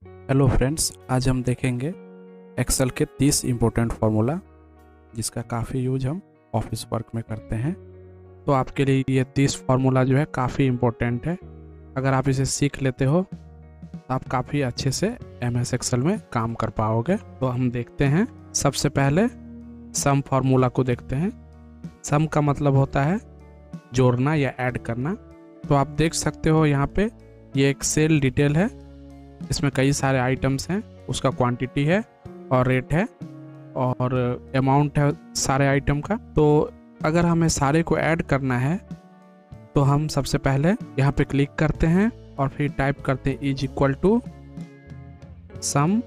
Hello friends, आज हम देखेंगे एक्सेल के 30 इम्पोर्टेंट फार्मूला जिसका काफ़ी यूज हम ऑफिस वर्क में करते हैं। तो आपके लिए ये 30 फार्मूला जो है काफ़ी इम्पोर्टेंट है। अगर आप इसे सीख लेते हो तो आप काफ़ी अच्छे से MS एक्सेल में काम कर पाओगे। तो हम देखते हैं, सबसे पहले सम फार्मूला को देखते हैं। सम का मतलब होता है जोड़ना या ऐड करना। तो आप देख सकते हो यहाँ पे ये एक सेल डिटेल है, इसमें कई सारे आइटम्स हैं, उसका क्वांटिटी है और रेट है और अमाउंट है सारे आइटम का। तो अगर हमें सारे को ऐड करना है तो हम सबसे पहले यहाँ पे क्लिक करते हैं और फिर टाइप करते हैं इज इक्वल टू सम।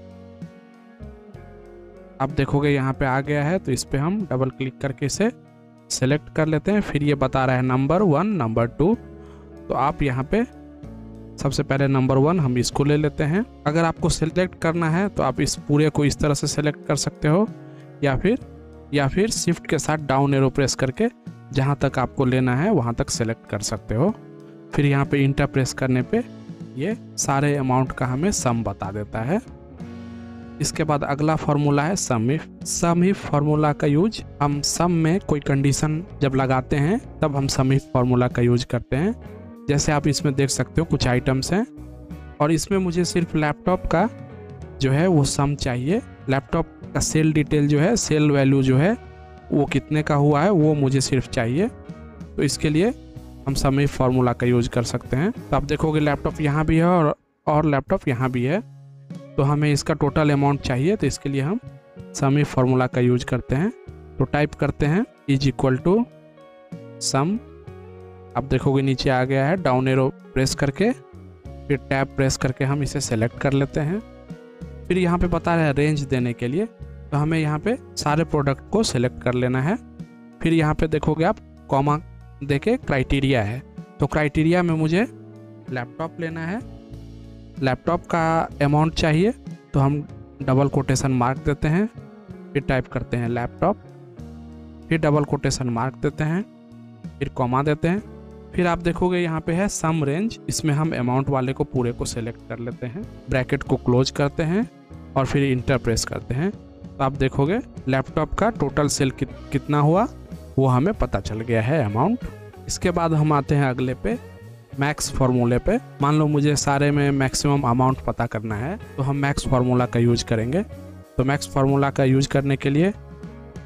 आप देखोगे यहाँ पे आ गया है, तो इस पे हम डबल क्लिक करके इसे सेलेक्ट कर लेते हैं। फिर ये बता रहा है नंबर 1 नंबर 2। तो आप यहाँ पे सबसे पहले नंबर 1 हम इसको ले लेते हैं। अगर आपको सेलेक्ट करना है तो आप इस पूरे को इस तरह से सेलेक्ट कर सकते हो या फिर शिफ्ट के साथ डाउन एरो प्रेस करके जहाँ तक आपको लेना है वहाँ तक सेलेक्ट कर सकते हो। फिर यहाँ पे इंटर प्रेस करने पे ये सारे अमाउंट का हमें सम बता देता है। इसके बाद अगला फार्मूला है सम इफ। सम इफ फार्मूला का यूज हम सम में कोई कंडीशन जब लगाते हैं तब हम सम इफ फार्मूला का यूज करते हैं। जैसे आप इसमें देख सकते हो कुछ आइटम्स हैं और इसमें मुझे सिर्फ लैपटॉप का जो है वो सम चाहिए। लैपटॉप का सेल डिटेल जो है, सेल वैल्यू जो है वो कितने का हुआ है वो मुझे सिर्फ चाहिए। तो इसके लिए हम सम इफ फार्मूला का यूज कर सकते हैं। तो आप देखोगे लैपटॉप यहाँ भी है और लैपटॉप यहाँ भी है, तो हमें इसका टोटल अमाउंट चाहिए। तो इसके लिए हम सम इफ फार्मूला का यूज करते हैं। तो टाइप करते हैं इज इक्वल टू सम। आप देखोगे नीचे आ गया है, डाउन एरो प्रेस करके फिर टैब प्रेस करके हम इसे सेलेक्ट कर लेते हैं। फिर यहाँ पे बता रहा है रेंज देने के लिए, तो हमें यहाँ पे सारे प्रोडक्ट को सेलेक्ट कर लेना है। फिर यहाँ पे देखोगे आप कॉमा देके क्राइटेरिया है, तो क्राइटेरिया में मुझे लैपटॉप लेना है। लैपटॉप का अमाउंट चाहिए तो हम डबल कोटेशन मार्क देते हैं, फिर टाइप करते हैं लैपटॉप, फिर डबल कोटेशन मार्क देते हैं, फिर कॉमा देते हैं। फिर आप देखोगे यहाँ पे है सम रेंज, इसमें हम अमाउंट वाले को पूरे को सेलेक्ट कर लेते हैं, ब्रैकेट को क्लोज करते हैं और फिर इंटर प्रेस करते हैं। तो आप देखोगे लैपटॉप का टोटल सेल कितना हुआ वो हमें पता चल गया है अमाउंट। इसके बाद हम आते हैं अगले पे मैक्स फार्मूले पे। मान लो मुझे सारे में मैक्सिमम अमाउंट पता करना है तो हम मैक्स फार्मूला का यूज करेंगे। तो मैक्स फार्मूला का यूज करने के लिए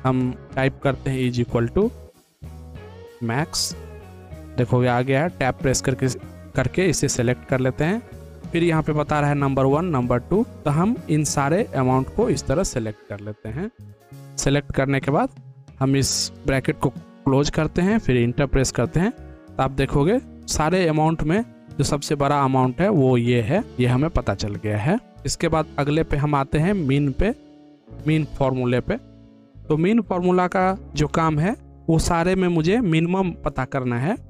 हम टाइप करते हैं इज इक्वल टू मैक्स। देखोगे आ गया है, टैब प्रेस करके इसे सेलेक्ट कर लेते हैं। फिर यहाँ पे बता रहा है नंबर 1 नंबर 2, तो हम इन सारे अमाउंट को इस तरह सेलेक्ट कर लेते हैं। सेलेक्ट करने के बाद हम इस ब्रैकेट को क्लोज करते हैं, फिर इंटर प्रेस करते हैं। तो आप देखोगे सारे अमाउंट में जो सबसे बड़ा अमाउंट है वो ये है, ये हमें पता चल गया है। इसके बाद अगले पे हम आते हैं मीन फार्मूले पे। तो मीन फार्मूला का जो काम है वो सारे में मुझे मिनिमम पता करना है,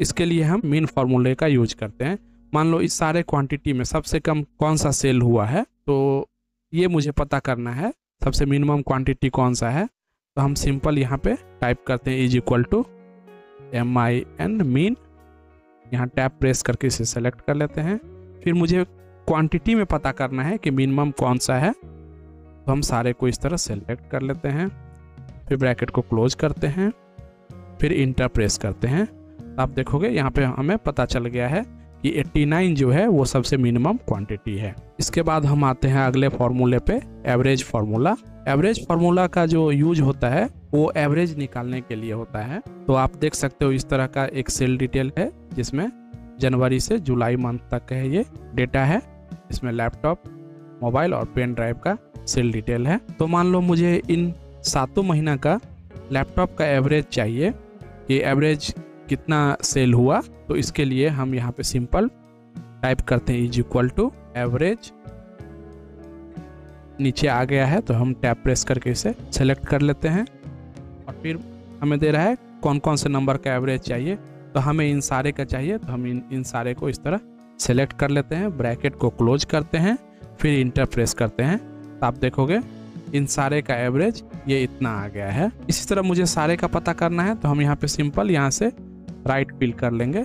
इसके लिए हम मीन फार्मूले का यूज करते हैं। मान लो इस सारे क्वांटिटी में सबसे कम कौन सा सेल हुआ है, तो ये मुझे पता करना है सबसे मिनिमम क्वांटिटी कौन सा है। तो हम सिंपल यहाँ पे टाइप करते हैं is equal to MIN min. यहाँ टैब प्रेस करके इसे सेलेक्ट कर लेते हैं। फिर मुझे क्वांटिटी में पता करना है कि मिनिमम कौन सा है, तो हम सारे को इस तरह सेलेक्ट कर लेते हैं, फिर ब्रैकेट को क्लोज करते हैं, फिर इंटर प्रेस करते हैं। आप देखोगे यहाँ पे हमें पता चल गया है कि 89 जो है वो सबसे मिनिमम क्वांटिटी है। इसके बाद हम आते हैं अगले फार्मूले पे एवरेज फार्मूला। एवरेज फार्मूला का जो यूज होता है वो एवरेज निकालने के लिए होता है। तो आप देख सकते हो इस तरह का एक सेल डिटेल है जिसमें जनवरी से जुलाई मंथ तक है ये डेटा है। इसमें लैपटॉप, मोबाइल और पेन ड्राइव का सेल डिटेल है। तो मान लो मुझे इन 7 महीना का लैपटॉप का एवरेज चाहिए, ये एवरेज कितना सेल हुआ। तो इसके लिए हम यहाँ पे सिंपल टाइप करते हैं इज इक्वल टू एवरेज। नीचे आ गया है तो हम टैब प्रेस करके इसे सेलेक्ट कर लेते हैं और फिर हमें दे रहा है कौन कौन से नंबर का एवरेज चाहिए। तो हमें इन सारे का चाहिए, तो हम इन सारे को इस तरह सेलेक्ट कर लेते हैं, ब्रैकेट को क्लोज करते हैं, फिर इंटर प्रेस करते हैं। तो आप देखोगे इन सारे का एवरेज ये इतना आ गया है। इसी तरह मुझे सारे का पता करना है तो हम यहाँ पे सिंपल यहाँ से राइट क्लिक कर लेंगे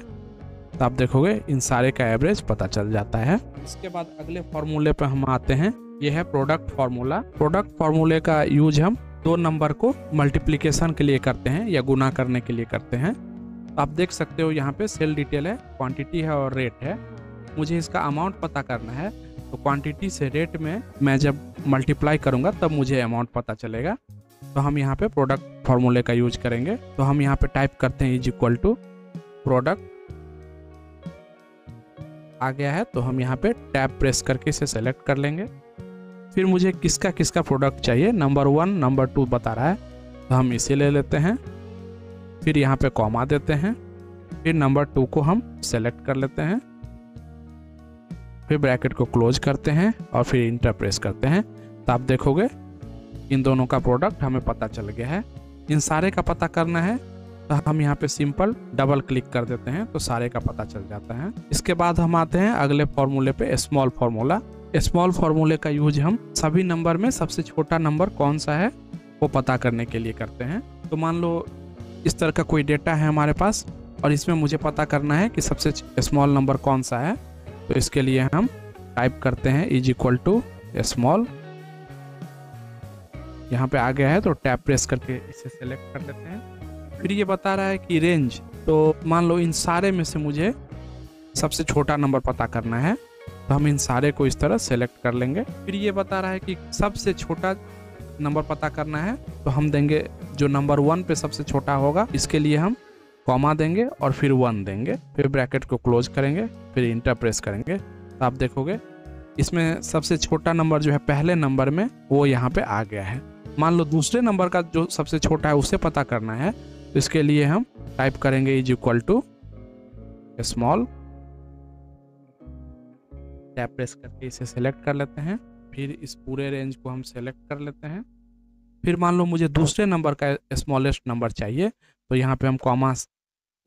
तो आप देखोगे इन सारे का एवरेज पता चल जाता है। इसके बाद अगले फॉर्मूले पे हम आते हैं, ये है प्रोडक्ट फार्मूला। प्रोडक्ट फार्मूले का यूज हम दो नंबर को मल्टीप्लिकेशन के लिए करते हैं या गुना करने के लिए करते हैं। तो आप देख सकते हो यहाँ पे सेल डिटेल है, क्वांटिटी है और रेट है। मुझे इसका अमाउंट पता करना है, तो क्वांटिटी से रेट में मैं जब मल्टीप्लाई करूँगा तब मुझे अमाउंट पता चलेगा। तो हम यहाँ पे प्रोडक्ट फार्मूले का यूज करेंगे। तो हम यहाँ पे टाइप करते हैं इज इक्वल टू प्रोडक्ट, आ गया है। तो हम यहाँ पे टैब प्रेस करके इसे सेलेक्ट कर लेंगे। फिर मुझे किसका किसका प्रोडक्ट चाहिए, नंबर 1 नंबर 2 बता रहा है, तो हम इसे ले लेते हैं। फिर यहाँ पे कॉमा देते हैं, फिर नंबर 2 को हम सेलेक्ट कर लेते हैं, फिर ब्रैकेट को क्लोज करते हैं और फिर इंटर प्रेस करते हैं। तो आप देखोगे इन दोनों का प्रोडक्ट हमें पता चल गया है। इन सारे का पता करना है तो हम यहाँ पे सिंपल डबल क्लिक कर देते हैं, तो सारे का पता चल जाता है। इसके बाद हम आते हैं अगले फॉर्मूले पे, स्मॉल फार्मूला। स्मॉल फार्मूले का यूज हम सभी नंबर में सबसे छोटा नंबर कौन सा है वो पता करने के लिए करते हैं। तो मान लो इस तरह का कोई डेटा है हमारे पास और इसमें मुझे पता करना है कि सबसे स्मॉल नंबर कौन सा है। तो इसके लिए हम टाइप करते हैं इज इक्वल टू स्मॉल, यहाँ पे आ गया है तो टैब प्रेस करके इसे सेलेक्ट कर लेते हैं। फिर ये बता रहा है कि रेंज, तो मान लो इन सारे में से मुझे सबसे छोटा नंबर पता करना है, तो हम इन सारे को इस तरह सेलेक्ट कर लेंगे। फिर ये बता रहा है कि सबसे छोटा नंबर पता करना है, तो हम देंगे जो नंबर 1 पे सबसे छोटा होगा, इसके लिए हम कॉमा देंगे और फिर 1 देंगे, फिर ब्रैकेट को क्लोज करेंगे, फिर इंटर प्रेस करेंगे। तो आप देखोगे इसमें सबसे छोटा नंबर जो है पहले नंबर में वो यहाँ पे आ गया है। मान लो दूसरे नंबर का जो सबसे छोटा है उसे पता करना है, तो इसके लिए हम टाइप करेंगे is equal to small, tab press करके इसे सेलेक्ट कर लेते हैं। फिर इस पूरे रेंज को हम सेलेक्ट कर लेते हैं। फिर मान लो मुझे दूसरे नंबर का स्मॉलेस्ट नंबर चाहिए, तो यहाँ पे हम कॉमा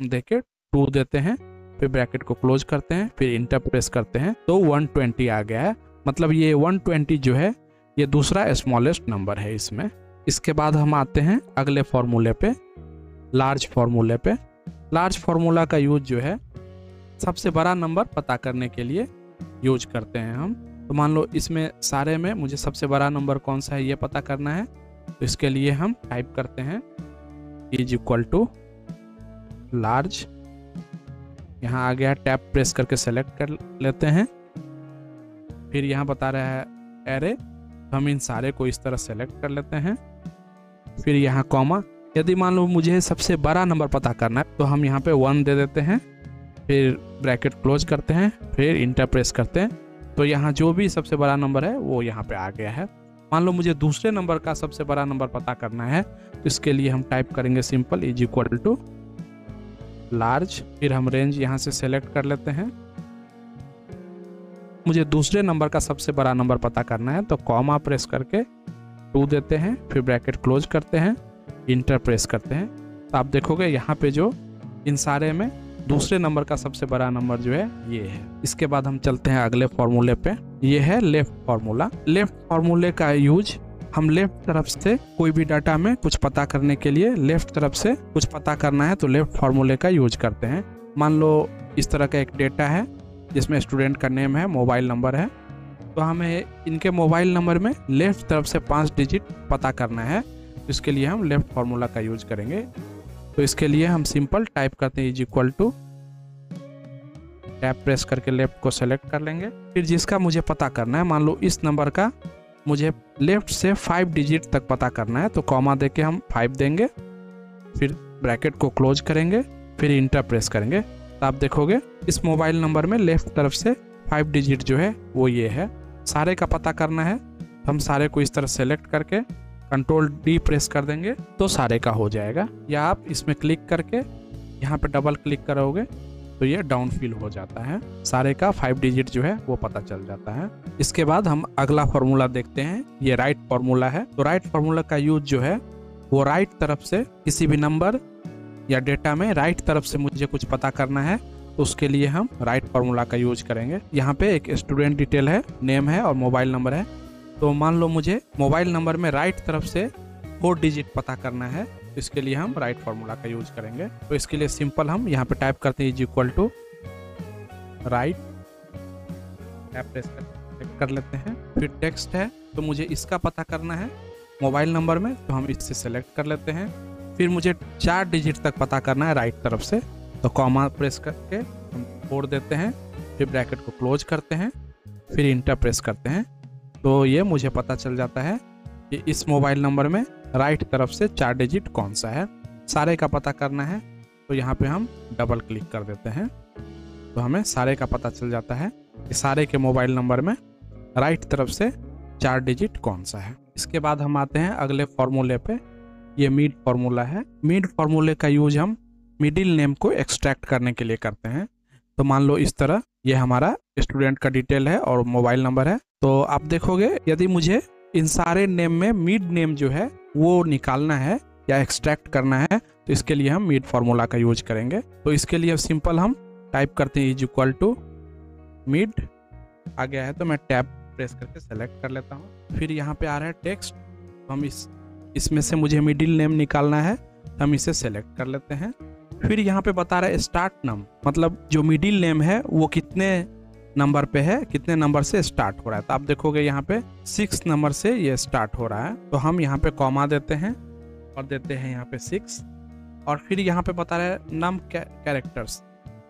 देके 2 देते हैं, फिर ब्रैकेट को क्लोज करते हैं, फिर इंटर प्रेस करते हैं, तो 120 आ गया है। मतलब ये 120 जो है ये दूसरा स्मॉलेस्ट नंबर है इसमें। इसके बाद हम आते हैं अगले फॉर्मूले पे, लार्ज फॉर्मूले पे। लार्ज फॉर्मूला का यूज जो है सबसे बड़ा नंबर पता करने के लिए यूज करते हैं हम। तो मान लो इसमें सारे में मुझे सबसे बड़ा नंबर कौन सा है ये पता करना है, तो इसके लिए हम टाइप करते हैं इज इक्वल टू लार्ज, यहाँ आ गया, टैब प्रेस करके सेलेक्ट कर लेते हैं। फिर यहाँ बता रहा है एरे, तो हम इन सारे को इस तरह सेलेक्ट कर लेते हैं। फिर यहाँ कॉमा, यदि मान लो मुझे सबसे बड़ा नंबर पता करना है तो हम यहाँ पे 1 दे देते हैं, फिर ब्रैकेट क्लोज करते हैं, फिर इंटर प्रेस करते हैं। तो यहाँ जो भी सबसे बड़ा नंबर है वो यहाँ पे आ गया है। मान लो मुझे दूसरे नंबर का सबसे बड़ा नंबर पता करना है, तो इसके लिए हम टाइप करेंगे simple is equal to large, फिर हम रेंज यहाँ से सेलेक्ट कर लेते हैं। मुझे दूसरे नंबर का सबसे बड़ा नंबर पता करना है, तो कॉमा प्रेस करके 2 देते हैं, फिर ब्रैकेट क्लोज करते हैं, इंटर प्रेस करते हैं। तो आप देखोगे यहाँ पे जो इन सारे में दूसरे नंबर का सबसे बड़ा नंबर जो है ये है। इसके बाद हम चलते हैं अगले फॉर्मूले पे, ये है लेफ्ट फॉर्मूला। लेफ्ट फॉर्मूले का यूज हम लेफ्ट तरफ से कोई भी डाटा में कुछ पता करने के लिए लेफ्ट तरफ से कुछ पता करना है तो लेफ्ट फॉर्मूले का यूज करते हैं। मान लो इस तरह का एक डेटा है जिसमें स्टूडेंट का नेम है, मोबाइल नंबर है, तो हमें इनके मोबाइल नंबर में लेफ्ट तरफ से 5 डिजिट पता करना है, तो इसके लिए हम लेफ्ट फॉर्मूला का यूज करेंगे। तो इसके लिए हम सिंपल टाइप करते हैं is equal to, tab press करके लेफ्ट को सेलेक्ट कर लेंगे। फिर जिसका मुझे पता करना है, मान लो इस नंबर का मुझे लेफ्ट से 5 डिजिट तक पता करना है, तो कॉमा देके हम 5 देंगे, फिर ब्रैकेट को क्लोज करेंगे, फिर इंटर प्रेस करेंगे। तो आप देखोगे इस मोबाइल नंबर में लेफ्ट तरफ से 5 डिजिट जो है वो ये है। सारे का पता करना है, हम सारे को इस तरह सेलेक्ट करके कंट्रोल डी प्रेस कर देंगे तो सारे का हो जाएगा, या आप इसमें क्लिक करके यहाँ पे डबल क्लिक करोगे तो ये डाउन फिल हो जाता है, सारे का 5 डिजिट जो है वो पता चल जाता है। इसके बाद हम अगला फॉर्मूला देखते हैं, ये राइट फॉर्मूला है। तो राइट फॉर्मूला का यूज जो है वो राइट तरफ से किसी भी नंबर या डेटा में राइट तरफ से मुझे कुछ पता करना है, तो उसके लिए हम राइट फॉर्मूला का यूज करेंगे। यहाँ पे एक स्टूडेंट डिटेल है, नेम है और मोबाइल नंबर है। तो मान लो मुझे मोबाइल नंबर में राइट तरफ से 4 डिजिट पता करना है, इसके लिए हम राइट फॉर्मूला का यूज करेंगे। तो इसके लिए सिंपल हम यहाँ पे टाइप करते हैं is equal to right, tab press कर लेते हैं। फिर टेक्स्ट है तो मुझे इसका पता करना है मोबाइल नंबर में, तो हम इससे सेलेक्ट कर लेते हैं। फिर मुझे 4 डिजिट तक पता करना है राइट तरफ से, तो कॉमा प्रेस करके हम छोड़ देते हैं। फिर ब्रैकेट को क्लोज करते हैं, फिर इंटर प्रेस करते हैं, तो ये मुझे पता चल जाता है कि इस मोबाइल नंबर में राइट तरफ से 4 डिजिट कौन सा है। सारे का पता करना है तो यहाँ पे हम डबल क्लिक कर देते हैं, तो हमें सारे का पता चल जाता है कि सारे के मोबाइल नंबर में राइट तरफ से 4 डिजिट कौन सा है। इसके बाद हम आते हैं अगले फॉर्मूले पे। ये मिड फॉर्मूला है। मिड फॉर्मूले का यूज हम मिडिल नेम को एक्सट्रैक्ट करने के लिए करते हैं। तो मान लो इस तरह ये हमारा स्टूडेंट का डिटेल है और मोबाइल नंबर है। तो आप देखोगे यदि मुझे इन सारे नेम में मिड नेम जो है वो निकालना है या एक्सट्रैक्ट करना है, तो इसके लिए हम मिड फॉर्मूला का यूज करेंगे। तो इसके लिए सिंपल हम टाइप करते हैं इज इक्वल टू मिड। आ गया है तो मैं टैब प्रेस करके सेलेक्ट कर लेता हूँ। फिर यहाँ पे आ रहा है टेक्स्ट, तो हम इसमें से मुझे मिडिल नेम निकालना है, तो हम इसे सेलेक्ट कर लेते हैं। फिर यहाँ पे बता रहा है स्टार्ट नम, मतलब जो मिडिल नेम है वो कितने नंबर पे है, कितने नंबर से स्टार्ट हो रहा है। तो आप देखोगे यहाँ पे 6 नंबर से ये स्टार्ट हो रहा है, तो हम यहाँ पे कॉमा देते हैं और देते हैं यहाँ पे 6। और फिर यहाँ पे बता रहा है नम कैरेक्टर्स,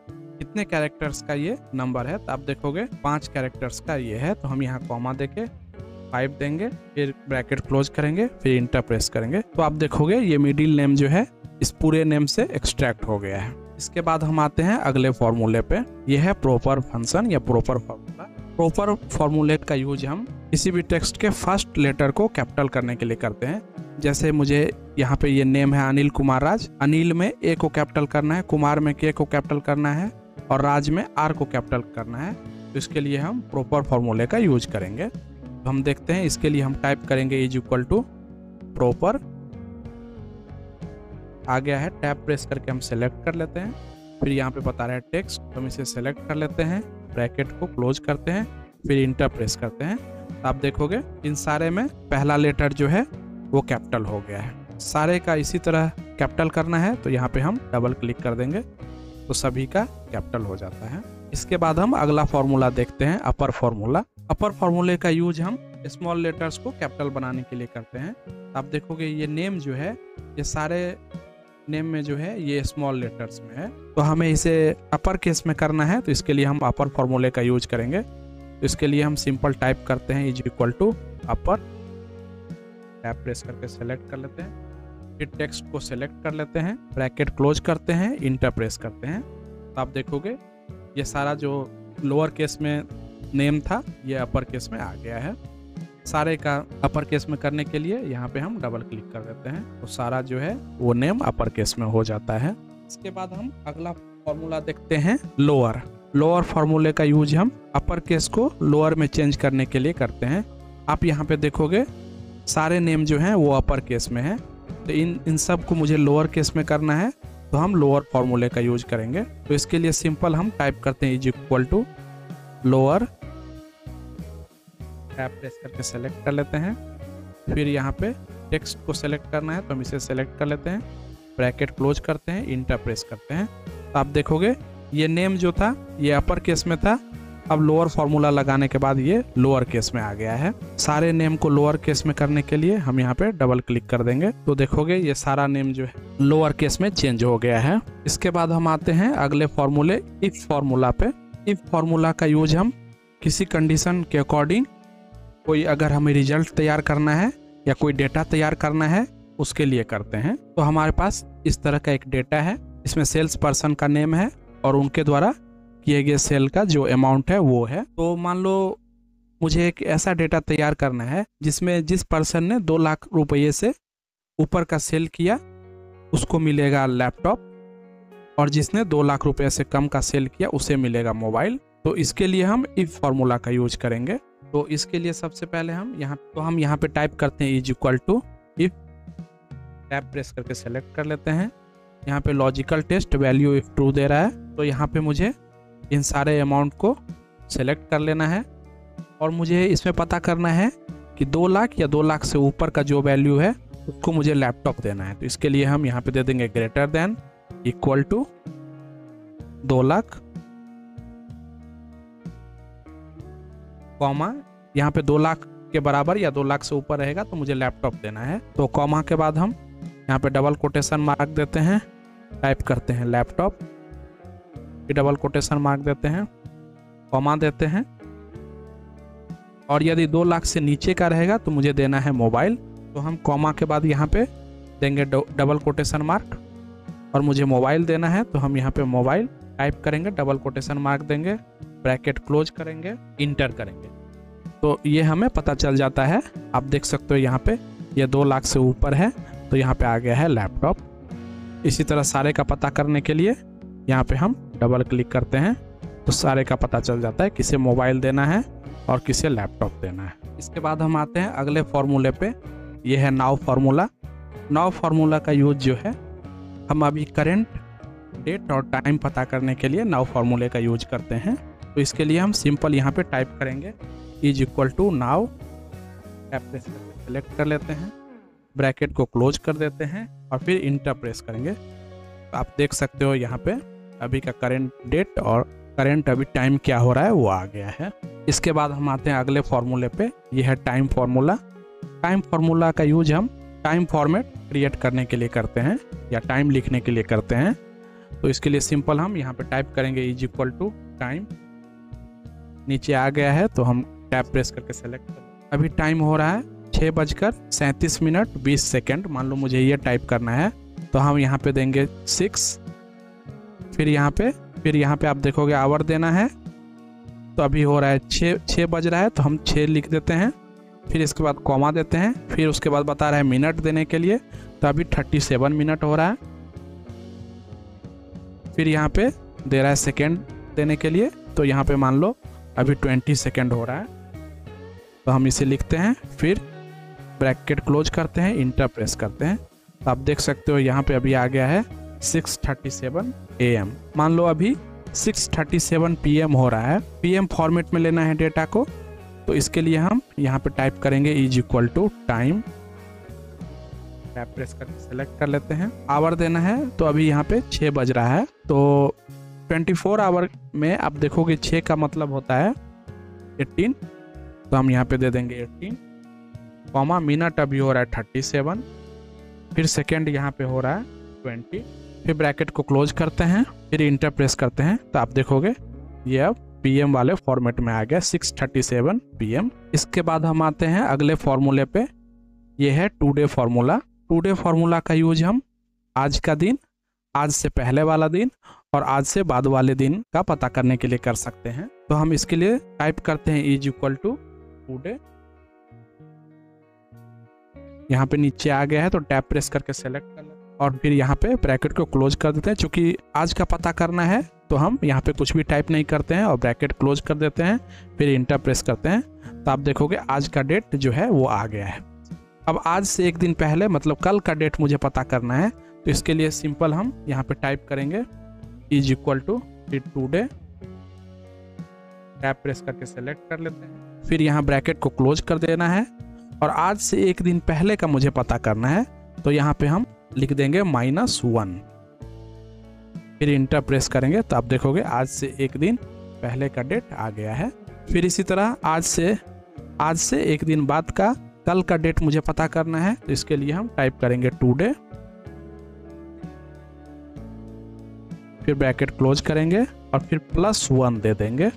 कितने कैरेक्टर्स का ये नंबर है। तो आप देखोगे 5 कैरेक्टर्स का ये है, तो हम यहाँ कॉमा देके 5 देंगे, फिर ब्रैकेट क्लोज करेंगे, फिर इंटर प्रेस करेंगे। तो आप देखोगे ये मिडिल नेम जो है इस पूरे नेम से एक्सट्रैक्ट हो गया है। इसके बाद हम आते हैं अगले फॉर्मूले पे। यह है प्रॉपर फंक्शन या प्रॉपर फॉर्मूला। प्रॉपर फॉर्मूले का यूज हम किसी भी टेक्स्ट के फर्स्ट लेटर को कैपिटल करने के लिए करते हैं। जैसे मुझे यहाँ पे ये नेम है अनिल कुमार राज, अनिल में ए को कैपिटल करना है, कुमार में के को कैपिटल करना है और राज में आर को कैपिटल करना है। तो इसके लिए हम प्रॉपर फॉर्मूले का यूज करेंगे। तो हम देखते हैं, इसके लिए हम टाइप करेंगे इज इक्वल टू प्रॉपर। आ गया है, टैब प्रेस करके हम सेलेक्ट कर लेते हैं। फिर यहाँ पे बता रहा है टेक्स्ट, तो हम इसे सेलेक्ट कर लेते हैं, ब्रैकेट को क्लोज करते हैं, फिर इंटर प्रेस करते हैं। तो आप देखोगे इन सारे में पहला लेटर जो है वो कैपिटल हो गया है। सारे का इसी तरह कैपिटल करना है, तो यहाँ पे हम डबल क्लिक कर देंगे, तो सभी का कैपिटल हो जाता है। इसके बाद हम अगला फॉर्मूला देखते हैं, अपर फॉर्मूला। अपर फॉर्मूले का यूज हम स्मॉल लेटर्स को कैपिटल बनाने के लिए करते हैं। आप देखोगे ये नेम जो है, ये सारे नेम में जो है ये स्मॉल लेटर्स में है, तो हमें इसे अपर केस में करना है। तो इसके लिए हम अपर फॉर्मूले का यूज करेंगे। तो इसके लिए हम सिंपल टाइप करते हैं is equal to upper, tab press करके सेलेक्ट कर लेते हैं, फिर टेक्स्ट को सेलेक्ट कर लेते हैं, ब्रैकेट क्लोज करते हैं, इंटर प्रेस करते हैं। तो आप देखोगे ये सारा जो लोअर केस में नेम था ये अपर केस में आ गया है। सारे का अपर केस में करने के लिए यहाँ पे हम डबल क्लिक कर देते हैं, तो सारा जो है वो नेम अपर केस में हो जाता है। इसके बाद हम अगला फॉर्मूला देखते हैं लोअर। लोअर फॉर्मूले का यूज हम अपर केस को लोअर में चेंज करने के लिए करते हैं। आप यहाँ पे देखोगे सारे नेम जो हैं वो अपर केस में है, तो इन सब को मुझे लोअर केस में करना है, तो हम लोअर फॉर्मूले का यूज करेंगे। तो इसके लिए सिंपल हम टाइप करते हैं is equal to lower, tab press करके सेलेक्ट कर लेते हैं। फिर यहाँ पे टेक्स्ट को सेलेक्ट करना है, तो हम इसे सेलेक्ट कर लेते हैं, ब्रैकेट क्लोज करते हैं, इंटर प्रेस करते हैं। तो आप देखोगे ये नेम जो था ये अपर केस में था, अब लोअर फॉर्मूला लगाने के बाद ये लोअर केस में आ गया है। सारे नेम को लोअर केस में करने के लिए हम यहाँ पे डबल क्लिक कर देंगे, तो देखोगे ये सारा नेम जो है लोअर केस में चेंज हो गया है। इसके बाद हम आते हैं अगले फॉर्मूले इफ फॉर्मूला पे। इफ फॉर्मूला का यूज हम किसी कंडीशन के अकॉर्डिंग कोई अगर हमें रिजल्ट तैयार करना है या कोई डेटा तैयार करना है उसके लिए करते हैं। तो हमारे पास इस तरह का एक डेटा है, इसमें सेल्स पर्सन का नेम है और उनके द्वारा किए गए सेल का जो अमाउंट है वो है। तो मान लो मुझे एक ऐसा डेटा तैयार करना है जिसमें जिस पर्सन ने 2 लाख रुपये से ऊपर का सेल किया उसको मिलेगा लैपटॉप, और जिसने 2 लाख रुपये से कम का सेल किया उसे मिलेगा मोबाइल। तो इसके लिए हम इफ फॉर्मूला का यूज करेंगे। तो इसके लिए सबसे पहले हम यहाँ पे टाइप करते हैं is equal to if, tab press करके सेलेक्ट कर लेते हैं। यहाँ पे logical test value if true दे रहा है, तो यहाँ पे मुझे इन सारे अमाउंट को सेलेक्ट कर लेना है और मुझे इसमें पता करना है कि 2 लाख या 2 लाख से ऊपर का जो वैल्यू है उसको मुझे लैपटॉप देना है। तो इसके लिए हम यहाँ पे दे देंगे greater than equal to 2 lakh, comma, यहाँ पे 2 लाख के बराबर या 2 लाख से ऊपर रहेगा तो मुझे लैपटॉप देना है। तो कॉमा के बाद हम यहाँ पे डबल कोटेशन मार्क देते हैं, टाइप करते हैं लैपटॉप, फिर डबल कोटेशन मार्क देते हैं, कॉमा देते हैं, और यदि 2 लाख से नीचे का रहेगा तो मुझे देना है मोबाइल। तो हम कॉमा के बाद यहाँ पे देंगे डबल कोटेशन मार्क, और मुझे मोबाइल देना है तो हम यहाँ पे मोबाइल टाइप करेंगे, डबल कोटेशन मार्क देंगे, ब्रैकेट क्लोज करेंगे, इंटर करेंगे। तो ये हमें पता चल जाता है। आप देख सकते हो यहाँ पे ये 2 लाख से ऊपर है तो यहाँ पे आ गया है लैपटॉप। इसी तरह सारे का पता करने के लिए यहाँ पे हम डबल क्लिक करते हैं तो सारे का पता चल जाता है, किसे मोबाइल देना है और किसे लैपटॉप देना है। इसके बाद हम आते हैं अगले फॉर्मूले पे, ये है नाउ फार्मूला। नाउ फार्मूला का यूज जो है हम अभी करंट डेट और टाइम पता करने के लिए नाउ फार्मूले का यूज करते हैं। तो इसके लिए हम सिंपल यहाँ पे टाइप करेंगे is equal to now, tap press करके सेलेक्ट कर लेते हैं, ब्रैकेट को क्लोज कर देते हैं और फिर इंटर प्रेस करेंगे। तो आप देख सकते हो यहाँ पे अभी का करंट डेट और करंट अभी टाइम क्या हो रहा है वो आ गया है। इसके बाद हम आते हैं अगले फॉर्मूले पे, ये है टाइम फार्मूला। टाइम फार्मूला का यूज हम टाइम फॉर्मेट क्रिएट करने के लिए करते हैं या टाइम लिखने के लिए करते हैं। तो इसके लिए सिंपल हम यहाँ पे टाइप करेंगे इज इक्वल टू टाइम, नीचे आ गया है तो हम टैप प्रेस करके सेलेक्ट करें। अभी टाइम हो रहा है 6:37 मान लो मुझे ये टाइप करना है तो हम यहाँ पे देंगे 6, फिर यहाँ पे आप देखोगे आवर देना है। तो अभी हो रहा है 6 बज रहा है तो हम 6 लिख देते हैं, फिर इसके बाद कॉमा देते हैं, फिर उसके बाद बता रहा है मिनट देने के लिए तो अभी 37 मिनट हो रहा है। फिर यहाँ पे दे रहा है सेकेंड देने के लिए तो यहाँ पे मान लो अभी 20 सेकेंड हो रहा है तो हम इसे लिखते हैं, फिर ब्रैकेट क्लोज करते हैं, इंटर प्रेस करते हैं। तो आप देख सकते हो यहाँ पे अभी आ गया है 6:37 AM। मान लो अभी 6:37 PM हो रहा है। PM फॉर्मेट में लेना है डेटा को, तो इसके लिए हम यहाँ पे टाइप करेंगे is equal to time, tap press करके सेलेक्ट कर लेते हैं। आवर देना है तो अभी यहाँ पे 6 बज रहा है तो 24 आवर में आप देखोगे 6 का मतलब होता है 18, तो हम यहाँ पे दे देंगे 18, कॉमा मिनट अभी हो रहा है 37, फिर सेकेंड यहाँ पे हो रहा है 20, फिर ब्रैकेट को क्लोज करते हैं, फिर इंटर प्रेस करते हैं तो आप देखोगे ये अब PM वाले फॉर्मेट में आ गया 6:37 PM। इसके बाद हम आते हैं अगले फॉर्मूले पे, ये है टुडे फार्मूला। टुडे फार्मूला का यूज हम आज का दिन, आज से पहले वाला दिन और आज से बाद वाले दिन का पता करने के लिए कर सकते हैं। तो हम इसके लिए टाइप करते हैं इज इक्वल टू टुडे, यहाँ पे नीचे आ गया है तो टैप प्रेस करके सेलेक्ट कर लेते हैं और फिर यहाँ पे ब्रैकेट को क्लोज कर देते हैं। चूंकि आज का पता करना है तो हम यहाँ पे कुछ भी टाइप नहीं करते हैं और ब्रैकेट क्लोज कर देते हैं, फिर इंटर प्रेस करते हैं तो आप देखोगे आज का डेट जो है वो आ गया है। अब आज से एक दिन पहले मतलब कल का डेट मुझे पता करना है तो इसके लिए सिंपल हम यहाँ पे टाइप करेंगे is equal to today, tap press करके सेलेक्ट कर लेते हैं, फिर यहाँ ब्रैकेट को क्लोज कर देना है और आज से एक दिन पहले का मुझे पता करना है तो यहाँ पे हम लिख देंगे -1, फिर इंटर प्रेस करेंगे तो आप देखोगे आज से एक दिन पहले का डेट आ गया है। फिर इसी तरह आज से एक दिन बाद का कल का डेट मुझे पता करना है तो इसके लिए हम टाइप करेंगे टुडे, फिर ब्रैकेट क्लोज करेंगे और फिर +1 दे देंगे।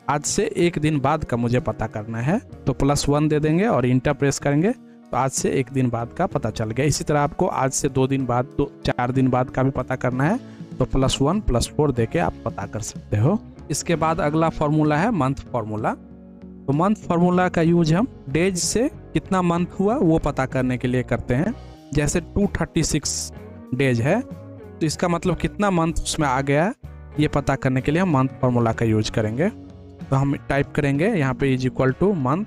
आज से एक दिन बाद का मुझे पता करना है तो +1 दे देंगे और इंटर प्रेस करेंगे तो आज से एक दिन बाद का पता चल गया। इसी तरह आपको आज से 2 दिन बाद 4 दिन बाद का भी पता करना है तो +1 +4 दे के आप पता कर सकते हो। इसके बाद अगला फॉर्मूला है मंथ फार्मूला। तो मंथ फार्मूला का यूज हम डेज से कितना मंथ हुआ वो पता करने के लिए करते हैं। जैसे 236 डेज है तो इसका मतलब कितना मंथ उसमें आ गया ये पता करने के लिए हम मंथ फार्मूला का यूज करेंगे। तो हम टाइप करेंगे यहाँ पे is equal two month,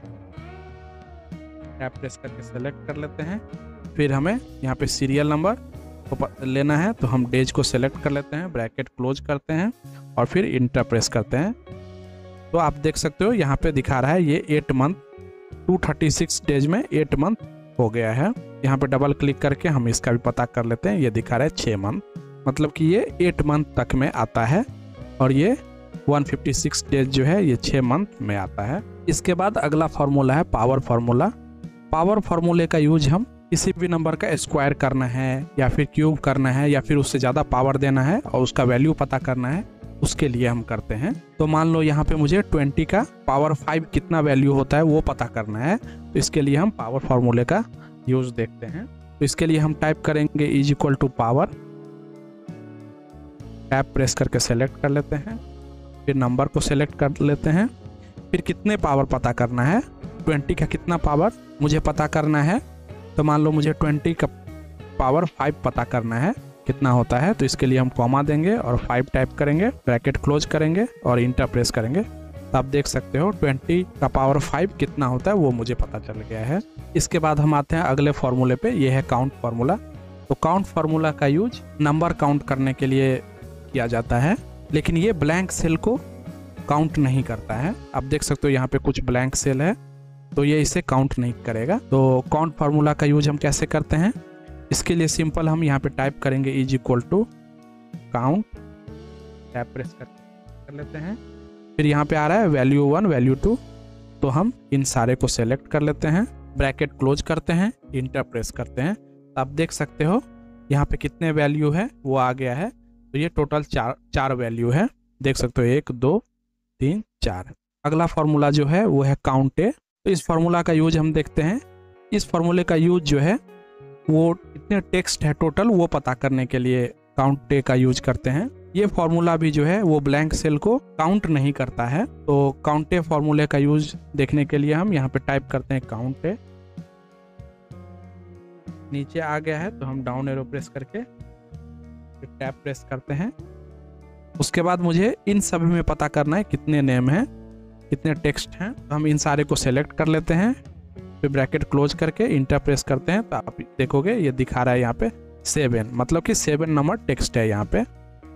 tap press करके सेलेक्ट कर लेते हैं, फिर हमें यहाँ पे सीरियल नंबर को लेना है तो हम डेज को सेलेक्ट कर लेते हैं, ब्रैकेट क्लोज करते हैं और फिर इंटर प्रेस करते हैं। तो आप देख सकते हो यहाँ पे दिखा रहा है ये 8 मंथ, 236 डेज में 8 मंथ हो गया है। यहाँ पे डबल क्लिक करके हम इसका भी पता कर लेते हैं, ये दिखा रहा है 6 मंथ, मतलब कि ये 8 मंथ तक में आता है और ये 156 डेज जो है ये 6 मंथ में आता है। इसके बाद अगला फार्मूला है पावर फार्मूला। पावर फार्मूले का यूज हम किसी भी नंबर का स्क्वायर करना है या फिर क्यूब करना है या फिर उससे ज़्यादा पावर देना है और उसका वैल्यू पता करना है, उसके लिए हम करते हैं। तो मान लो यहाँ पे मुझे 20 का पावर 5 कितना वैल्यू होता है वो पता करना है, तो इसके लिए हम पावर फार्मूले का यूज देखते हैं। तो इसके लिए हम टाइप करेंगे is equal to power, tab press करके सेलेक्ट कर लेते हैं, फिर नंबर को सेलेक्ट कर लेते हैं, फिर कितने पावर पता करना है, 20 का कितना पावर मुझे पता करना है। तो मान लो मुझे 20 का पावर 5 पता करना है कितना होता है, तो इसके लिए हम कॉमा देंगे और 5 टाइप करेंगे, ब्रैकेट क्लोज करेंगे और इंटर प्रेस करेंगे। तो आप देख सकते हो 20 का पावर 5 कितना होता है वो मुझे पता चल गया है। इसके बाद हम आते हैं अगले फार्मूले पे, ये है काउंट फार्मूला। तो काउंट फार्मूला का यूज नंबर काउंट करने के लिए किया जाता है, लेकिन ये ब्लैंक सेल को काउंट नहीं करता है। आप देख सकते हो यहाँ पे कुछ ब्लैंक सेल है, तो ये इसे काउंट नहीं करेगा। तो काउंट फार्मूला का यूज हम कैसे करते हैं, इसके लिए सिंपल हम यहाँ पे टाइप करेंगे is equal to count, tab press कर लेते हैं, फिर यहाँ पे आ रहा है वैल्यू 1 वैल्यू 2, तो हम इन सारे को सेलेक्ट कर लेते हैं, ब्रैकेट क्लोज करते हैं, इंटर प्रेस करते हैं। तो आप देख सकते हो यहाँ पे कितने वैल्यू है वो आ गया है। तो ये टोटल चार वैल्यू है, देख सकते हो 1 2 3 4। अगला फार्मूला जो है वो है काउंट ए। तो इस फार्मूला का यूज हम देखते हैं। इस फार्मूले का यूज जो है वो कितने टेक्स्ट है टोटल वो पता करने के लिए काउंट ए का यूज करते हैं। ये फार्मूला भी जो है वो ब्लैंक सेल को काउंट नहीं करता है। तो काउंट ए फार्मूले का यूज देखने के लिए हम यहाँ पे टाइप करते हैं काउंट ए, नीचे आ गया है तो हम डाउन एरो प्रेस करके टैब प्रेस करते हैं। उसके बाद मुझे इन सभी में पता करना है कितने नेम हैं, कितने टेक्स्ट हैं। तो हम इन सारे को सेलेक्ट कर लेते हैं, फिर ब्रैकेट क्लोज करके इंटर प्रेस करते हैं। तो आप देखोगे ये दिखा रहा है यहाँ पे 7, मतलब कि 7 नंबर टेक्स्ट है यहाँ पे।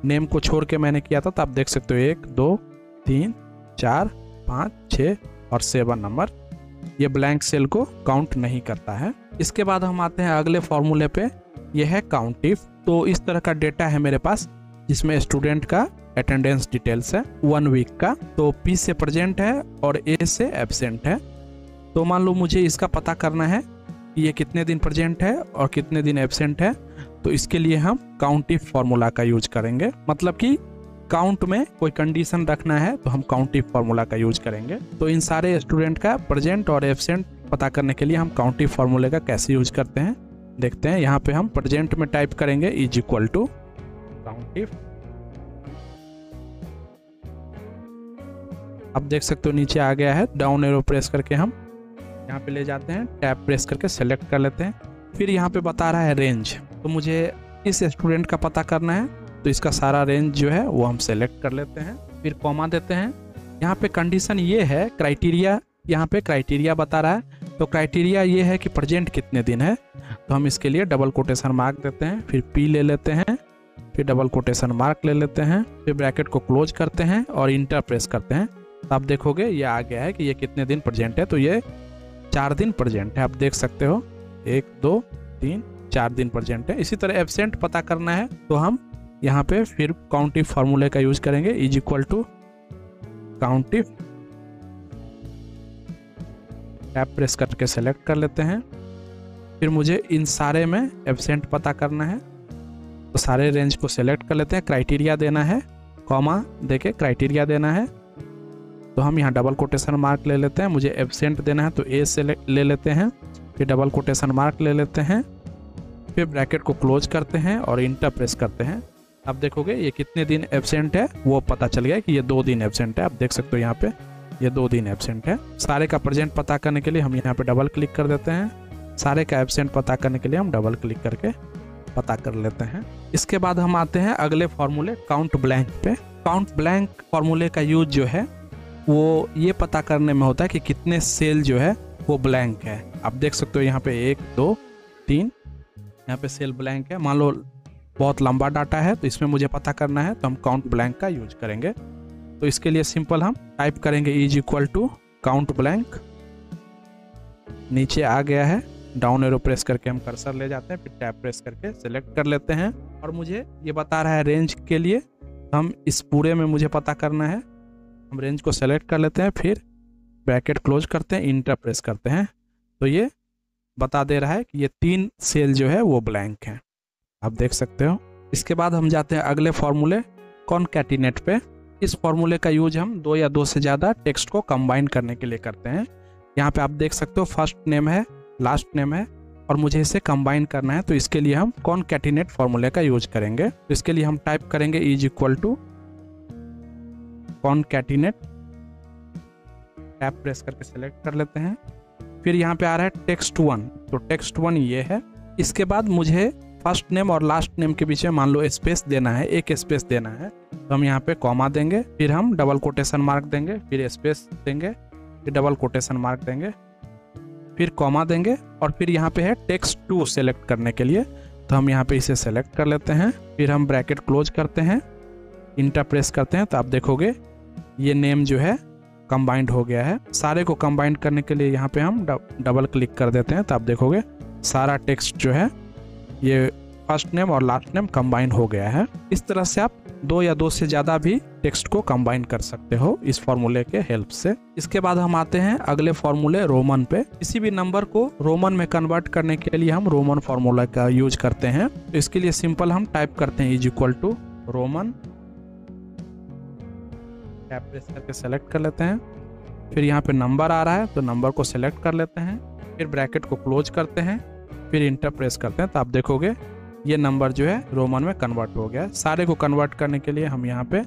नेम को छोड़ के मैंने किया था, तो आप देख सकते हो 1 2 3 4 5 6 और 7 नंबर। ये ब्लैंक सेल को काउंट नहीं करता है। इसके बाद हम आते हैं अगले फॉर्मूले पे, यह है काउंट इफ। तो इस तरह का डेटा है मेरे पास जिसमें स्टूडेंट का अटेंडेंस डिटेल्स है 1 वीक का। तो P से प्रेजेंट है और A से एब्सेंट है। तो मान लो मुझे इसका पता करना है कि ये कितने दिन प्रेजेंट है और कितने दिन एब्सेंट है। तो इसके लिए हम काउंट इफ फार्मूला का यूज करेंगे, मतलब कि काउंट में कोई कंडीशन रखना है तो हम काउंट इफ फार्मूला का यूज करेंगे। तो इन सारे स्टूडेंट का प्रेजेंट और एब्सेंट पता करने के लिए हम काउंट इफ फार्मूले का कैसे यूज करते हैं देखते हैं। यहाँ पे हम प्रेजेंट में टाइप करेंगे is equal to count if. अब देख सकते हो नीचे आ गया है, डाउन एरो प्रेस करके हम यहाँ पे ले जाते हैं, टैब प्रेस करके सेलेक्ट कर लेते हैं। फिर यहाँ पे बता रहा है रेंज, तो मुझे इस स्टूडेंट का पता करना है, तो इसका सारा रेंज जो है वो हम सेलेक्ट कर लेते हैं, फिर कॉमा देते हैं। यहाँ पे कंडीशन ये है, क्राइटेरिया, यहाँ पे क्राइटेरिया बता रहा है। तो क्राइटेरिया ये है कि प्रेजेंट कितने दिन है, तो हम इसके लिए डबल कोटेशन मार्क देते हैं, फिर P ले लेते हैं, फिर डबल कोटेशन मार्क ले लेते हैं, फिर ब्रैकेट को क्लोज करते हैं और इंटर प्रेस करते हैं। तो आप देखोगे ये आ गया है कि ये कितने दिन प्रेजेंट है। तो ये 4 दिन प्रेजेंट है, आप देख सकते हो 1 2 3 4 दिन प्रेजेंट है। इसी तरह एब्सेंट पता करना है तो हम यहाँ पे फिर काउंट इफ फार्मूले का यूज करेंगे is equal to count if, tab press करके सेलेक्ट कर लेते हैं। फिर मुझे इन सारे में एब्सेंट पता करना है, तो सारे रेंज को सेलेक्ट कर लेते हैं, क्राइटेरिया देना है, कॉमा देके क्राइटेरिया देना है। तो हम यहाँ डबल कोटेशन मार्क ले लेते हैं, मुझे एब्सेंट देना है तो A से ले लेते हैं, फिर डबल कोटेशन मार्क ले लेते हैं, फिर ब्रैकेट को क्लोज करते हैं और इंटर प्रेस करते हैं। अब देखोगे ये कितने दिन एब्सेंट है वो पता चल गया कि ये 2 दिन एब्सेंट है। आप देख सकते हो यहाँ पे ये 2 दिन एब्सेंट है। सारे का प्रेजेंट पता करने के लिए हम यहाँ पे डबल क्लिक कर देते हैं, सारे का एब्सेंट पता करने के लिए हम डबल क्लिक करके पता कर लेते हैं। इसके बाद हम आते हैं अगले फॉर्मूले काउंट ब्लैंक पे। काउंट ब्लैंक फॉर्मूले का यूज जो है वो ये पता करने में होता है कि कितने सेल जो है वो ब्लैंक है। आप देख सकते हो यहाँ पे 1 2 3 यहाँ पे सेल ब्लैंक है। मान लो बहुत लंबा डाटा है तो इसमें मुझे पता करना है तो हम काउंट ब्लैंक का यूज करेंगे। तो इसके लिए सिंपल हम टाइप करेंगे is equal to count blank, नीचे आ गया है, डाउन एरो प्रेस करके हम कर्सर ले जाते हैं, फिर टैब प्रेस करके सेलेक्ट कर लेते हैं। और मुझे ये बता रहा है रेंज के लिए, हम इस पूरे में मुझे पता करना है, हम रेंज को सेलेक्ट कर लेते हैं, फिर ब्रैकेट क्लोज करते हैं, इंटर प्रेस करते हैं, तो ये बता दे रहा है कि ये 3 सेल जो है वो ब्लैंक हैं, आप देख सकते हो। इसके बाद हम जाते हैं अगले फॉर्मूले कॉनकैटिनेट पे। इस फॉर्मूले का यूज हम 2 या 2 से ज़्यादा टेक्स्ट को कंबाइन करने के लिए करते हैं। यहाँ पे आप देख सकते हो फर्स्ट नेम है, लास्ट नेम है और मुझे इसे कंबाइन करना है, तो इसके लिए हम कॉनकैटिनेट फॉर्मूले का यूज करेंगे। तो इसके लिए हम टाइप करेंगे is equal to concatenate, tab press करके सेलेक्ट कर लेते हैं। फिर यहाँ पे आ रहा है टेक्स्ट 1, तो टेक्स्ट 1 ये है। इसके बाद मुझे फर्स्ट नेम और लास्ट नेम के बीच में मान लो स्पेस देना है, एक स्पेस देना है, तो हम यहाँ पे कॉमा देंगे, फिर हम डबल कोटेशन मार्क देंगे, फिर स्पेस देंगे, फिर डबल कोटेशन मार्क देंगे, फिर कॉमा देंगे और फिर यहाँ पे है टेक्स्ट 2 सेलेक्ट करने के लिए, तो हम यहाँ पे इसे सेलेक्ट कर लेते हैं। फिर हम ब्रैकेट क्लोज करते हैं, इंटर प्रेस करते हैं, तो आप देखोगे ये नेम जो है कंबाइंड हो गया है। सारे को कंबाइंड करने के लिए यहाँ पे हम डबल क्लिक कर देते हैं, तो आप देखोगे सारा टेक्स्ट जो है ये फर्स्ट नेम और लास्ट नेम कंबाइन हो गया है। इस तरह से आप 2 या 2 से ज़्यादा भी टेक्स्ट को कंबाइन कर सकते हो इस फॉर्मूले के हेल्प से। इसके बाद हम आते हैं अगले फॉर्मूले रोमन पे। किसी भी नंबर को रोमन में कन्वर्ट करने के लिए हम रोमन फॉर्मूला का यूज करते हैं। तो इसके लिए सिंपल हम टाइप करते हैं is equal to roman, tab press करके सेलेक्ट कर लेते हैं। फिर यहाँ पे नंबर आ रहा है तो नंबर को सेलेक्ट कर लेते हैं, फिर ब्रैकेट को क्लोज करते हैं, फिर इंटर प्रेस करते हैं, तो आप देखोगे ये नंबर जो है रोमन में कन्वर्ट हो गया है। सारे को कन्वर्ट करने के लिए हम यहाँ पे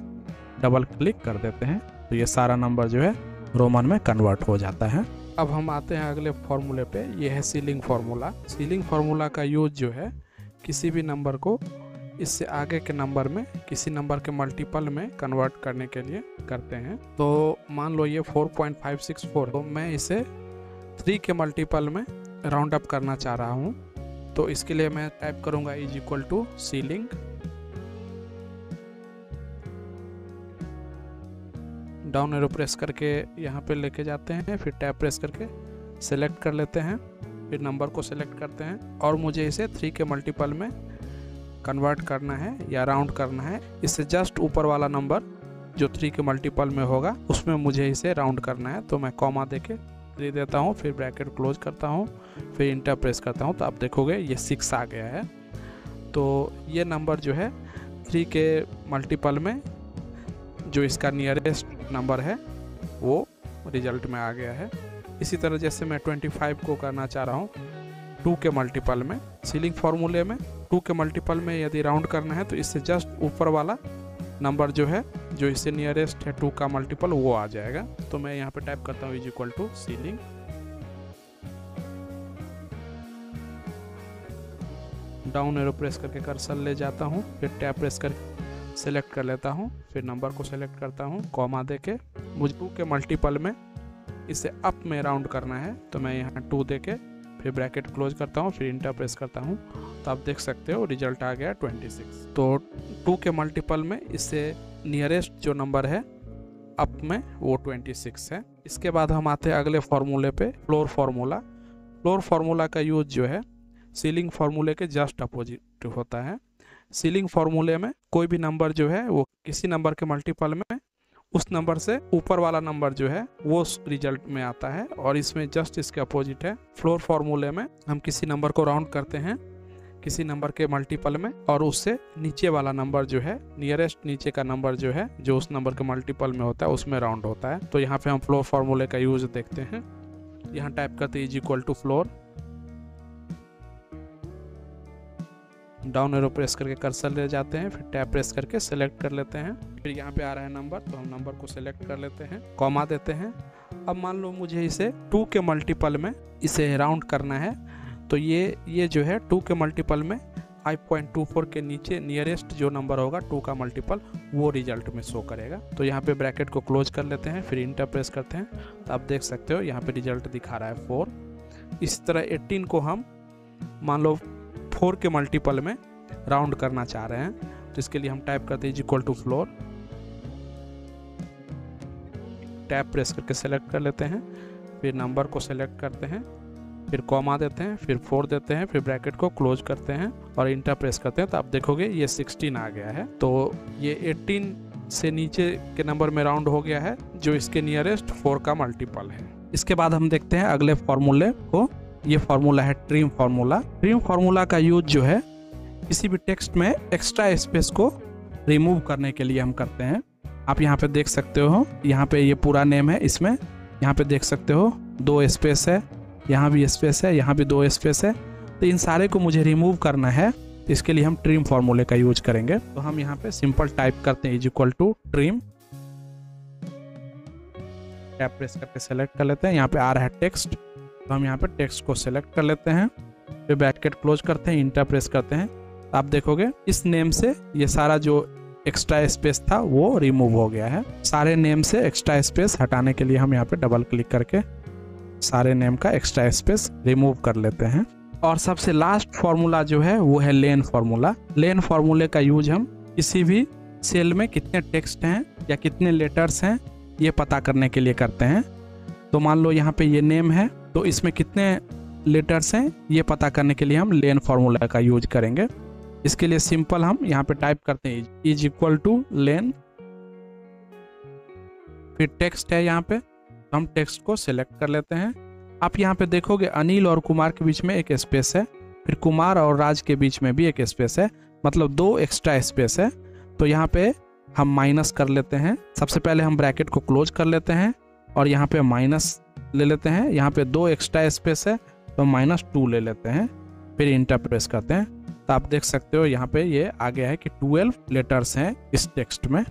डबल क्लिक कर देते हैं, तो ये सारा नंबर जो है रोमन में कन्वर्ट हो जाता है। अब हम आते हैं अगले फॉर्मूले पे, ये है सीलिंग फार्मूला। सीलिंग फार्मूला का यूज जो है किसी भी नंबर को इससे आगे के नंबर में किसी नंबर के मल्टीपल में कन्वर्ट करने के लिए करते हैं। तो मान लो ये 4.564, तो मैं इसे 3 के मल्टीपल में राउंड अप करना चाह रहा हूँ, तो इसके लिए मैं टाइप करूँगा is equal to ceiling, down arrow press करके यहाँ पे लेके जाते हैं, फिर टैब प्रेस करके सेलेक्ट कर लेते हैं, फिर नंबर को सेलेक्ट करते हैं और मुझे इसे 3 के मल्टीपल में कन्वर्ट करना है या राउंड करना है। इससे जस्ट ऊपर वाला नंबर जो 3 के मल्टीपल में होगा उसमें मुझे इसे राउंड करना है, तो मैं कॉमा देके 3 देता हूँ, फिर ब्रैकेट क्लोज करता हूँ, फिर इंटर प्रेस करता हूँ, तो आप देखोगे ये 6 आ गया है। तो ये नंबर जो है 3 के मल्टीपल में जो इसका नियरेस्ट नंबर है वो रिजल्ट में आ गया है। इसी तरह जैसे मैं 25 को करना चाह रहा हूँ 2 के मल्टीपल में, सीलिंग फार्मूले में 2 के मल्टीपल में यदि राउंड करना है तो इससे जस्ट ऊपर वाला नंबर जो है जो इससे नियरेस्ट है 2 का मल्टीपल वो आ जाएगा। तो मैं यहाँ पे टाइप करता हूँ is equal to ceiling, down arrow press करके कर्सर ले जाता हूँ, फिर टैब प्रेस करके सेलेक्ट कर लेता हूँ, फिर नंबर को सेलेक्ट करता हूँ, कॉमा देके मुझे 2 के मल्टीपल में इसे अप में राउंड करना है, तो मैं यहाँ 2 देके फिर ब्रैकेट क्लोज करता हूँ, फिर इंटर प्रेस करता हूँ, तो आप देख सकते हो रिजल्ट आ गया 26। तो 2 के मल्टीपल में इससे नियरेस्ट जो नंबर है अप में वो 26 है। इसके बाद हम आते हैं अगले फॉर्मूले पे, फ्लोर फार्मूला। फ्लोर फार्मूला का यूज जो है सीलिंग फार्मूले के जस्ट अपोजिट होता है। सीलिंग फार्मूले में कोई भी नंबर जो है वो किसी नंबर के मल्टीपल में उस नंबर से ऊपर वाला नंबर जो है वो रिजल्ट में आता है, और इसमें जस्ट इसके अपोजिट है। फ्लोर फार्मूले में हम किसी नंबर को राउंड करते हैं किसी नंबर के मल्टीपल में, और उससे नीचे वाला नंबर जो है नियरेस्ट नीचे का नंबर जो है जो उस नंबर के मल्टीपल में होता है उसमें राउंड होता है। तो यहाँ पे हम फ्लोर फार्मूले का यूज देखते हैं। यहाँ टाइप करते हैं is equal to floor, down arrow press करके कर्सर ले जाते हैं, फिर टैब प्रेस करके सेलेक्ट कर लेते हैं, फिर यहाँ पे आ रहा है नंबर, तो हम नंबर को सेलेक्ट कर लेते हैं, कॉमा देते हैं। अब मान लो मुझे इसे 2 के मल्टीपल में इसे राउंड करना है, तो ये जो है 2 के मल्टीपल में 5.24 के नीचे नियरेस्ट जो नंबर होगा 2 का मल्टीपल वो रिजल्ट में शो करेगा। तो यहाँ पे ब्रैकेट को क्लोज कर लेते हैं, फिर इंटर प्रेस करते हैं, तो आप देख सकते हो यहाँ पे रिजल्ट दिखा रहा है 4। इसी तरह 18 को हम मान लो 4 के मल्टीपल में राउंड करना चाह रहे हैं, तो इसके लिए हम टाइप करते हैं equal to floor, tab press करके सेलेक्ट कर लेते हैं, फिर नंबर को सेलेक्ट करते हैं, फिर कॉमा देते हैं, फिर 4 देते हैं, फिर ब्रैकेट को क्लोज करते हैं और इंटर प्रेस करते हैं, तो आप देखोगे ये 16 आ गया है। तो ये 18 से नीचे के नंबर में राउंड हो गया है, जो इसके नियरेस्ट 4 का मल्टीपल है। इसके बाद हम देखते हैं अगले फॉर्मूले को। ये फॉर्मूला है ट्रिम फॉर्मूला। ट्रिम फॉर्मूला का यूज जो है किसी भी टेक्स्ट में एक्स्ट्रा स्पेस को रिमूव करने के लिए हम करते हैं। आप यहाँ पे देख सकते हो, यहाँ पे ये पूरा नेम है, इसमें यहाँ पे देख सकते हो 2 स्पेस है, यहाँ भी स्पेस है, यहाँ भी 2 स्पेस है। तो इन सारे को मुझे रिमूव करना है, तो इसके लिए हम ट्रिम फॉर्मूले का यूज करेंगे। तो हम यहाँ पे सिंपल टाइप करते हैं = ट्रिम, टैब प्रेस करके सेलेक्ट कर लेते हैं। यहाँ पे आ रहा है टेक्स्ट, तो हम यहाँ पे टेक्स्ट को सेलेक्ट कर लेते हैं, फिर ब्रैकेट क्लोज करते हैं, इंटर प्रेस करते हैं। तो आप देखोगे इस नेम से ये सारा जो एक्स्ट्रा स्पेस था वो रिमूव हो गया है। सारे नेम से एक्स्ट्रा स्पेस हटाने के लिए हम यहाँ पे डबल क्लिक करके सारे नेम का एक्स्ट्रा स्पेस रिमूव कर लेते हैं। और सबसे लास्ट फॉर्मूला जो है वो है लेन फॉर्मूला। लेन फॉर्मूले का यूज हम किसी भी सेल में कितने टेक्स्ट हैं या कितने लेटर्स हैं ये पता करने के लिए करते हैं। तो मान लो यहाँ पे ये नेम है, तो इसमें कितने लेटर्स हैं ये पता करने के लिए हम लेन फॉर्मूला का यूज करेंगे। इसके लिए सिंपल हम यहाँ पे टाइप करते हैं = लेन, फिर टेक्स्ट है यहाँ पे, तो हम टेक्स्ट को सिलेक्ट कर लेते हैं। आप यहाँ पे देखोगे अनिल और कुमार के बीच में एक स्पेस है, फिर कुमार और राज के बीच में भी एक स्पेस है, मतलब 2 एक्स्ट्रा स्पेस है। तो यहाँ पे हम माइनस कर लेते हैं। सबसे पहले हम ब्रैकेट को क्लोज कर लेते हैं और यहाँ पे माइनस ले लेते हैं। यहाँ पे 2 एक्स्ट्रा स्पेस है, तो -2 ले लेते हैं, फिर इंटर प्रेस करते हैं। तो आप देख सकते हो यहाँ पे ये आ गया है कि 12 लेटर्स हैं इस टेक्स्ट में।